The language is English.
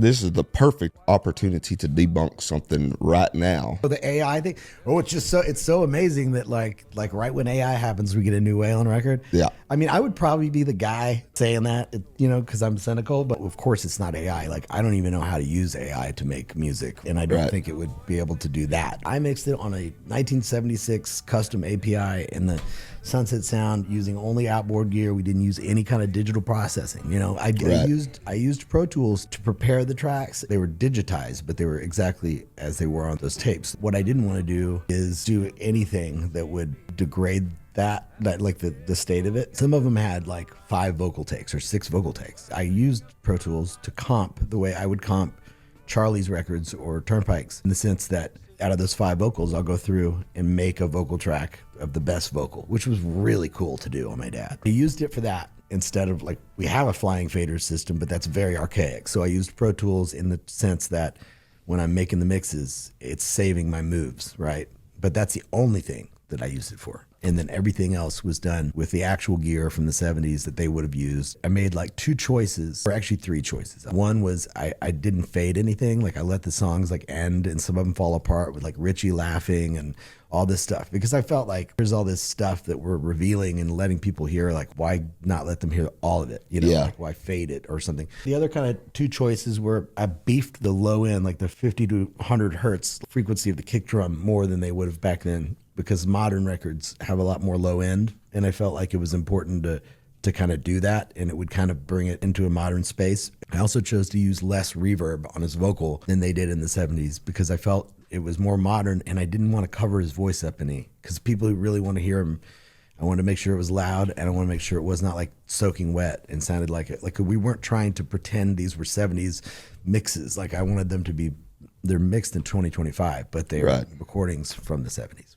This is the perfect opportunity to debunk something right now. So the AI thing, it's so amazing that like right when AI happens, we get a new Waylon record. Yeah. I mean, I would probably be the guy saying that, because I'm cynical, but of course it's not AI. Like, I don't even know how to use AI to make music, and I don't think it would be able to do that. I mixed it on a 1976 custom API in the Sunset Sound using only outboard gear. We didn't use any kind of digital processing. I used Pro Tools to prepare the tracks. They were digitized, but they were exactly as they were on those tapes. What I didn't want to do is do anything that would degrade that like the state of it. Some of them had like 5 vocal takes or 6 vocal takes. I used Pro Tools to comp the way I would comp Charlie's records or Turnpike's, in the sense that out of those 5 vocals, I'll go through and make a vocal track of the best vocal, which was really cool to do on my dad. I used it for that instead of, like, we have a flying fader system, but that's very archaic. So I used Pro Tools in the sense that when I'm making the mixes, it's saving my moves, right? But that's the only thing that I used it for. And then everything else was done with the actual gear from the 70s that they would have used. I made like 2 choices, or actually 3 choices. One was I didn't fade anything. Like, I let the songs like end and some of them fall apart with like Richie laughing and all this stuff, because I felt like there's all this stuff that we're revealing and letting people hear. Like, why not let them hear all of it? Like, why fade it or something? The other kind of 2 choices were I beefed the low end, like the 50 to 100 hertz frequency of the kick drum more than they would have back then, because modern records have a lot more low end, and I felt like it was important to kind of do that, and it would kind of bring it into a modern space. I also chose to use less reverb on his vocal than they did in the 70s, because I felt it was more modern, and I didn't want to cover his voice up any, because people who really want to hear him, I wanted to make sure it was loud, and I want to make sure it was not like soaking wet and sounded like it. Like, we weren't trying to pretend these were 70s mixes. Like, I wanted them to be, they're mixed in 2025, but they're recordings from the 70s.